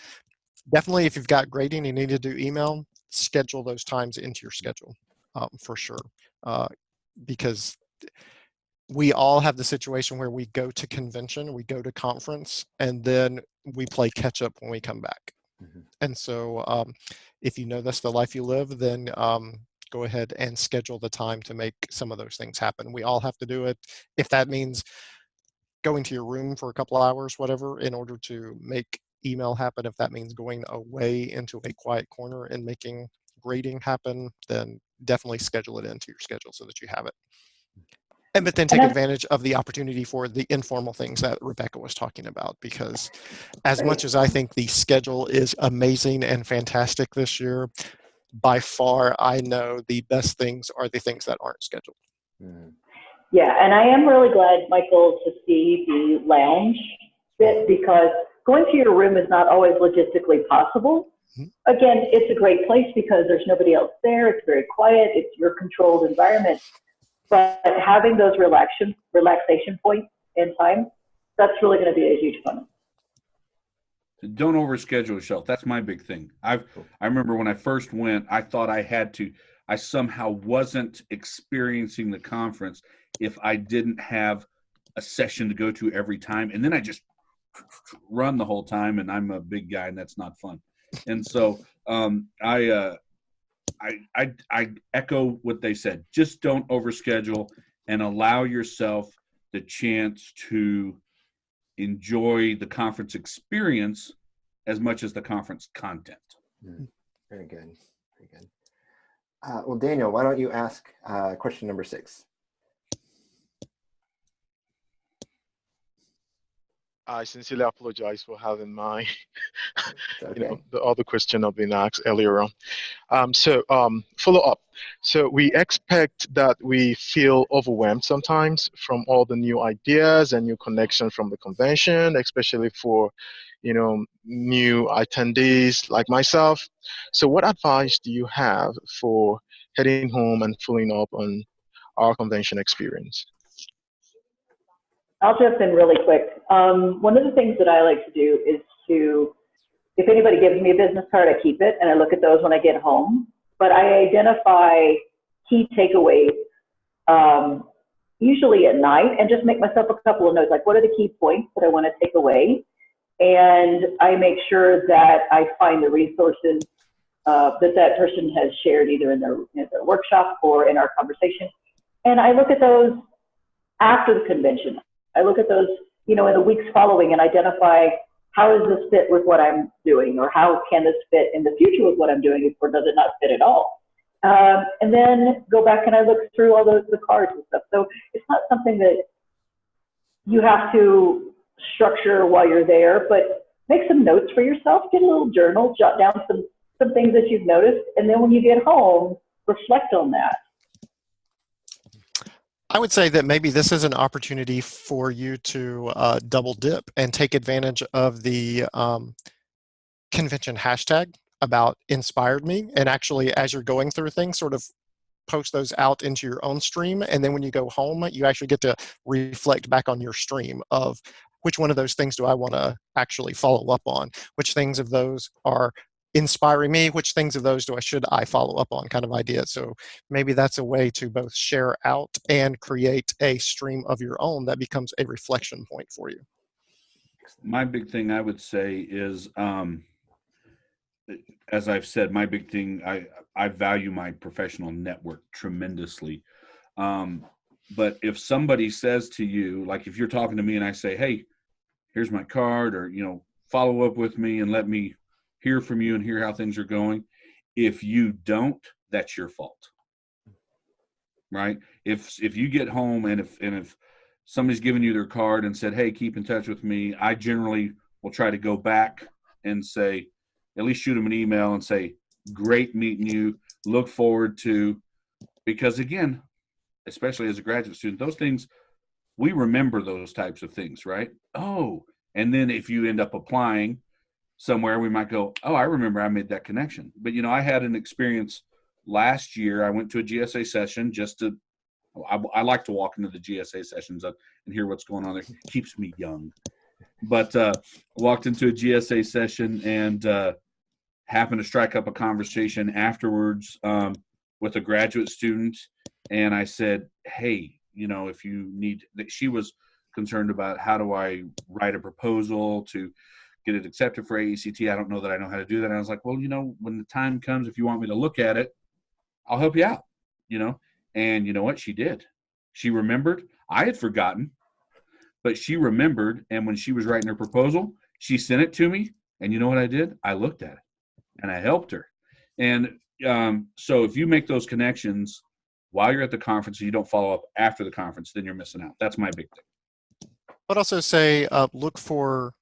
Definitely, if you've got grading and you need to do email, schedule those times into your schedule for sure. Because we all have the situation where we go to convention, we go to conference, and then we play catch up when we come back. Mm-hmm. And so if you know that's the life you live, then go ahead and schedule the time to make some of those things happen. We all have to do it. If that means going to your room for a couple hours, whatever, in order to make email happen, if that means going away into a quiet corner and making grading happen, then definitely schedule it into your schedule so that you have it. But then take advantage of the opportunity for the informal things that Rebecca was talking about, because as much as I think the schedule is amazing and fantastic this year, by far I know the best things are the things that aren't scheduled. Mm-hmm. Yeah, and I am really glad, Michael, to see the lounge bit, because going to your room is not always logistically possible. Mm-hmm. Again, it's a great place because there's nobody else there. It's very quiet. It's your controlled environment. But having those relaxation points in time, that's really going to be a huge fun. Don't overschedule yourself. That's my big thing. I remember when I first went, I thought I somehow wasn't experiencing the conference if I didn't have a session to go to every time. And then I run the whole time, and I'm a big guy, and that's not fun. And so I echo what they said. Just don't overschedule and allow yourself the chance to enjoy the conference experience as much as the conference content. Very good. Very good. Well, Daniel, why don't you ask question number 6? I sincerely apologize for having my, Okay. the other question not being asked earlier on. Follow up. So we expect that we feel overwhelmed sometimes from all the new ideas and new connections from the convention, especially for, new attendees like myself. So what advice do you have for heading home and following up on our convention experience? I'll jump in really quick. One of the things that I like to do is if anybody gives me a business card, I keep it and I look at those when I get home. But I identify key takeaways usually at night and just make myself a couple of notes, like what are the key points that I want to take away? And I make sure that I find the resources that person has shared either in their workshop or in our conversation. And I look at those after the convention. I look at those, in the weeks following and identify how does this fit with what I'm doing, or how can this fit in the future with what I'm doing, or does it not fit at all? And then go back and I look through all the cards and stuff. So it's not something that you have to structure while you're there, but make some notes for yourself, get a little journal, jot down some things that you've noticed, and then when you get home, reflect on that. I would say that maybe this is an opportunity for you to double dip and take advantage of the convention hashtag about inspired me, and actually as you're going through things, sort of post those out into your own stream, and then when you go home, you actually get to reflect back on your stream of which one of those things do I want to actually follow up on, which things of those are inspiring me, which things of those should I follow up on, kind of idea. So maybe that's a way to both share out and create a stream of your own that becomes a reflection point for you. My big thing I would say is, as I've said, my big thing, I value my professional network tremendously. But if somebody says to you, like if you're talking to me and I say, hey, here's my card, or, follow up with me and let me hear from you and hear how things are going. If you don't, that's your fault, right? If you get home and if somebody's given you their card and said, hey, keep in touch with me, I generally will try to go back and say, at least shoot them an email and say, great meeting you, look forward to, because again, especially as a graduate student, those things, we remember those types of things, right? Oh, and then if you end up applying somewhere, we might go, oh, I remember I made that connection. But, I had an experience last year. I went to a GSA session I like to walk into the GSA sessions and hear what's going on there. It keeps me young. But walked into a GSA session and happened to strike up a conversation afterwards with a graduate student. And I said, hey, if you need, she was concerned about how do I write a proposal to get it accepted for AECT. I don't know that I know how to do that. And I was like, well, when the time comes, if you want me to look at it, I'll help you out, And you know what? She did. She remembered. I had forgotten, but she remembered. And when she was writing her proposal, she sent it to me. And you know what I did? I looked at it and I helped her. And so if you make those connections while you're at the conference and you don't follow up after the conference, then you're missing out. That's my big thing. I'd also say look for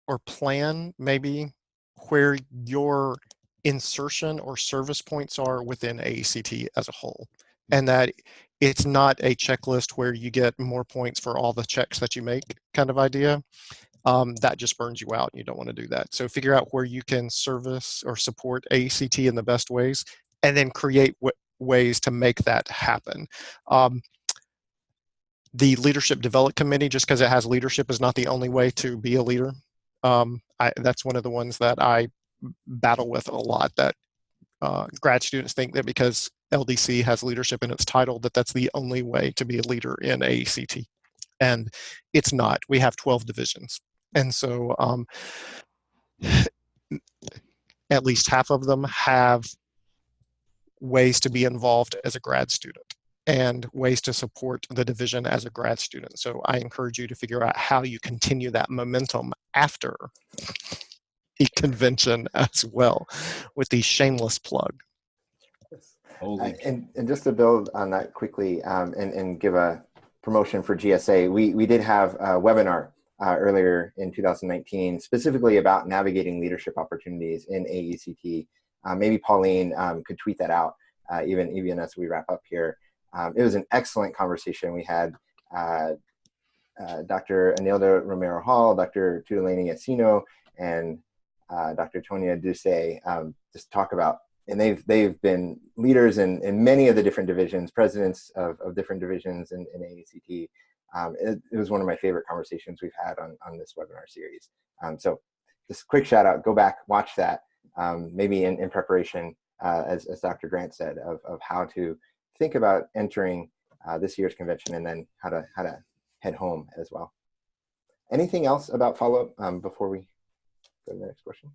or plan maybe where your insertion or service points are within AECT as a whole, and that it's not a checklist where you get more points for all the checks that you make kind of idea. That just burns you out and you don't want to do that. So figure out where you can service or support AECT in the best ways, and then create ways to make that happen. The Leadership Development Committee, just because it has leadership, is not the only way to be a leader. That's one of the ones that I battle with a lot, that grad students think that because LDC has leadership in its title, that's the only way to be a leader in AECT. And it's not. We have 12 divisions. And so at least half of them have ways to be involved as a grad student and ways to support the division as a grad student. So I encourage you to figure out how you continue that momentum after the convention as well, with the shameless plug. And just to build on that quickly and give a promotion for GSA, we did have a webinar earlier in 2019, specifically about navigating leadership opportunities in AECT. Maybe Pauline could tweet that out even as we wrap up here. It was an excellent conversation. We had Dr. Anilda Romero Hall, Dr. Tudelani Asino, and Dr. Tonia Duce just talk about, and they've been leaders in many of the different divisions, presidents of different divisions in AECT. It was one of my favorite conversations we've had on this webinar series. So just a quick shout out, go back, watch that, maybe in preparation, as Dr. Grant said, of how to think about entering this year's convention, and then how to head home as well. Anything else about follow-up before we go to the next question?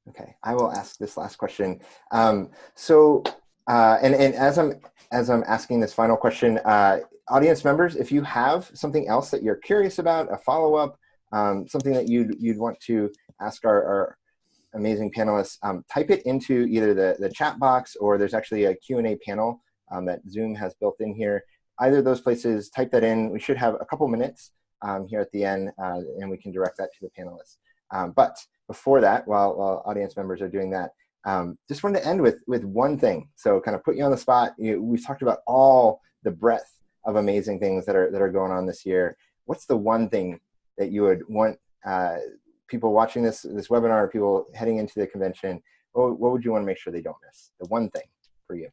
Okay, I will ask this last question. And as I'm asking this final question, audience members, if you have something else that you're curious about, a follow-up, something that you'd want to ask our amazing panelists, type it into either the chat box, or there's actually a Q&A panel that Zoom has built in here. Either of those places, type that in. We should have a couple minutes here at the end, and we can direct that to the panelists. But before that, while audience members are doing that, just wanted to end with one thing. So kind of put you on the spot. We've talked about all the breadth of amazing things that are going on this year. What's the one thing that you would want people watching this webinar, people heading into the convention, what would you want to make sure they don't miss? The one thing for you.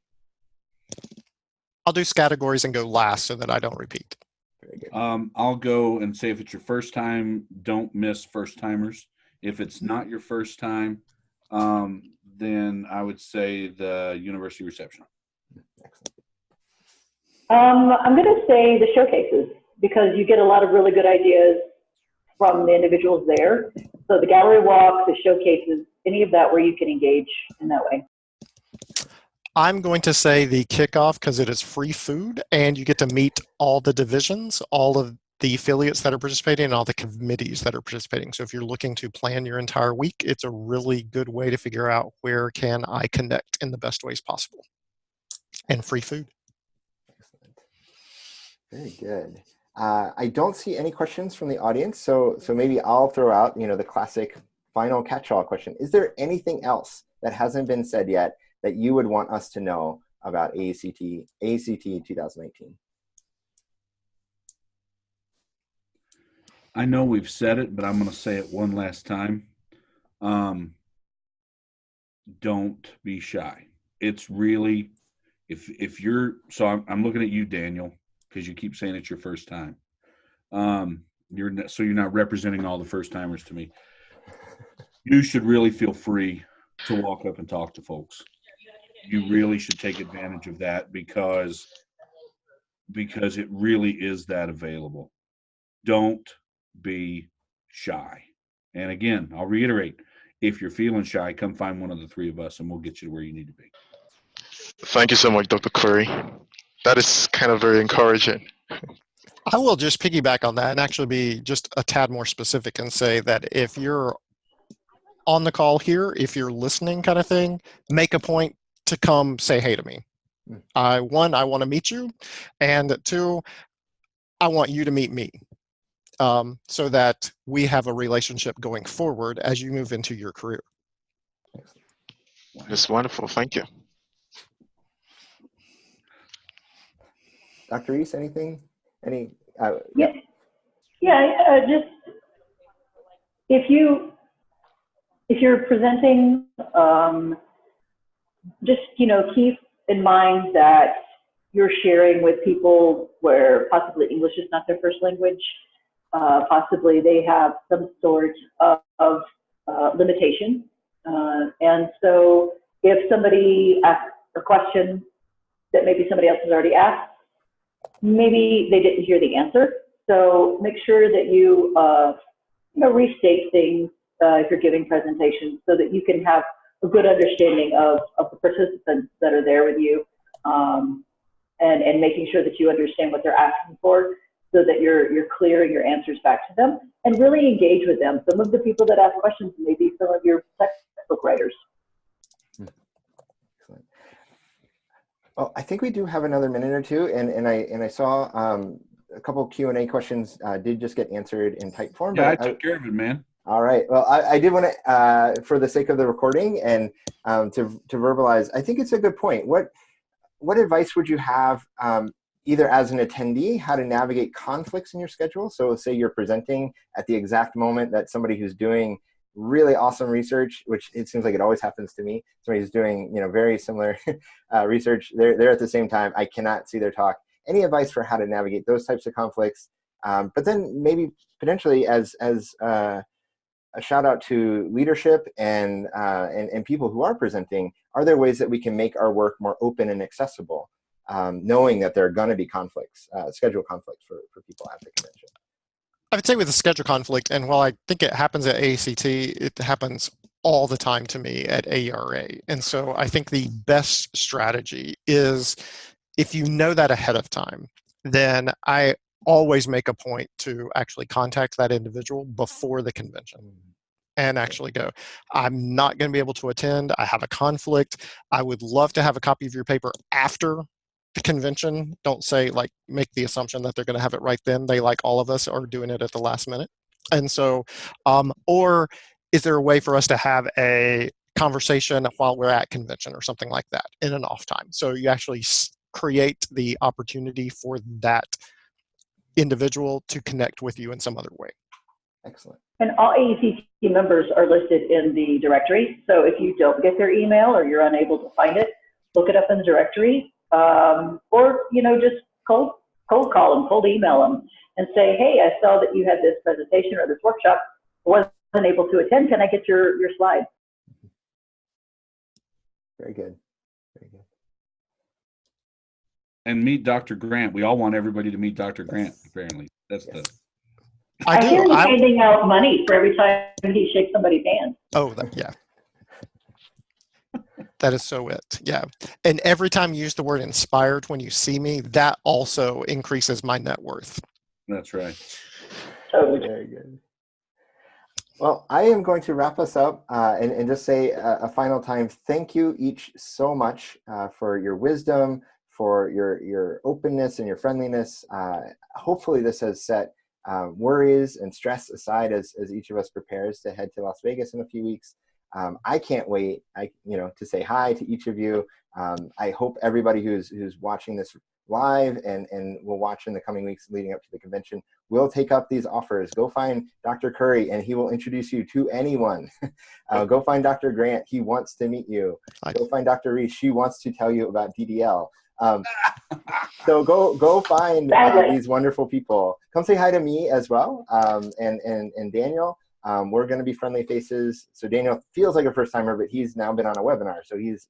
I'll do categories and go last so that I don't repeat. Very good. I'll go and say, if it's your first time, don't miss first timers. If it's not your first time, then I would say the university reception. Excellent. I'm going to say the showcases, because you get a lot of really good ideas from the individuals there. So the gallery walk, the showcases, any of that where you can engage in that way. I'm going to say the kickoff, because it is free food and you get to meet all the divisions, all of the affiliates that are participating, and all the committees that are participating. So if you're looking to plan your entire week, it's a really good way to figure out where can I connect in the best ways possible. And free food. Excellent. Very good. I don't see any questions from the audience, so maybe I'll throw out, the classic final catch-all question. Is there anything else that hasn't been said yet that you would want us to know about AECT 2019? I know we've said it, but I'm going to say it one last time. Don't be shy. It's really, if you're, so I'm looking at you, Daniel, because you keep saying it's your first time. You're not representing all the first timers to me. You should really feel free to walk up and talk to folks. You really should take advantage of that, because it really is that available. Don't be shy. And again, I'll reiterate, if you're feeling shy, come find one of the three of us and we'll get you to where you need to be. Thank you so much, Dr. Curry. That is kind of very encouraging. I will just piggyback on that and actually be just a tad more specific and say that if you're on the call here, if you're listening kind of thing, make a point to come say hey to me. One, I want to meet you, and two, I want you to meet me, so that we have a relationship going forward as you move into your career. That's wonderful. Thank you. Dr. Reese, anything? Just if you're presenting, just keep in mind that you're sharing with people where possibly English is not their first language, possibly they have some sort of limitation, and so if somebody asks a question that maybe somebody else has already asked, maybe they didn't hear the answer. So make sure that you restate things if you're giving presentations, so that you can have a good understanding of the participants that are there with you, and making sure that you understand what they're asking for, so that you're clearing your answers back to them and really engage with them. Some of the people that ask questions may be some of your textbook writers. Well, I think we do have another minute or two, and I saw a couple Q&A questions did just get answered in type form. Yeah, I but took care of it, man. All right. Well, I did want to, for the sake of the recording and to verbalize, I think it's a good point. What advice would you have either as an attendee, how to navigate conflicts in your schedule? So say you're presenting at the exact moment that somebody who's doing really awesome research, which it seems like it always happens to me. Somebody who's doing, very similar research. They're at the same time. I cannot see their talk. Any advice for how to navigate those types of conflicts? But then maybe potentially as a shout out to leadership and people who are presenting, are there ways that we can make our work more open and accessible, knowing that there are going to be conflicts, schedule conflicts for people at the convention? I would say with the schedule conflict, and while I think it happens at AECT, it happens all the time to me at AERA. And so I think the best strategy is, if you know that ahead of time, then I always make a point to actually contact that individual before the convention and actually go, I'm not going to be able to attend. I have a conflict. I would love to have a copy of your paper after the convention. Don't say, like, make the assumption that they're going to have it right then. They, like all of us, are doing it at the last minute. And so, or is there a way for us to have a conversation while we're at convention or something like that in an off time? So you actually create the opportunity for that individual to connect with you in some other way. Excellent. And all AECT members are listed in the directory. So if you don't get their email or you're unable to find it, look it up in the directory. Or, just cold call them, cold email them and say, hey, I saw that you had this presentation or this workshop. I wasn't able to attend. Can I get your slides? Very good. Very good. And meet Dr. Grant. We all want everybody to meet Dr. Grant, apparently. That's the... I hear he's handing out money for every time he shakes somebody's hand. Oh, yeah. That is so it. Yeah. And every time you use the word inspired when you see me, that also increases my net worth. That's right. Totally. Very good. Well, I am going to wrap us up and just say a final time, thank you each so much for your wisdom, for your openness and your friendliness. Hopefully this has set worries and stress aside as each of us prepares to head to Las Vegas in a few weeks. I can't wait, to say hi to each of you. I hope everybody who's watching this live and will watch in the coming weeks leading up to the convention will take up these offers. Go find Dr. Curry and he will introduce you to anyone. Go find Dr. Grant. He wants to meet you. Go find Dr. Reese. She wants to tell you about DDL. So go find these wonderful people. Come say hi to me as well, and Daniel. We're going to be friendly faces. So Daniel feels like a first timer, but he's now been on a webinar, so he's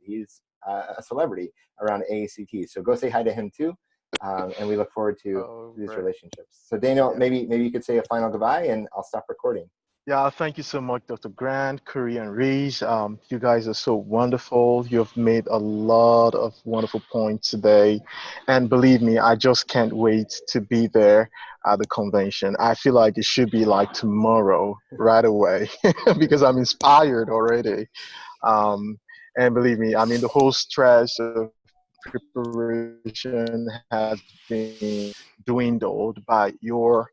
a celebrity around AECT. So go say hi to him too, and we look forward to these relationships. So Daniel, maybe you could say a final goodbye, and I'll stop recording. Yeah, thank you so much, Dr. Grant, Curry, and Reese. You guys are so wonderful. You've made a lot of wonderful points today. And believe me, I just can't wait to be there at the convention. I feel like it should be like tomorrow, right away, because I'm inspired already. And believe me, the whole stress of preparation has been dwindled by your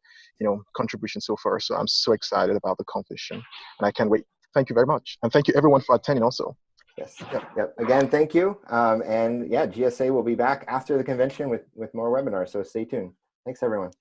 contribution so far. So I'm so excited about the competition and I can't wait. Thank you very much. And thank you everyone for attending also. Yes. Yep. Again, thank you. And yeah, GSA will be back after the convention with more webinars. So stay tuned. Thanks everyone.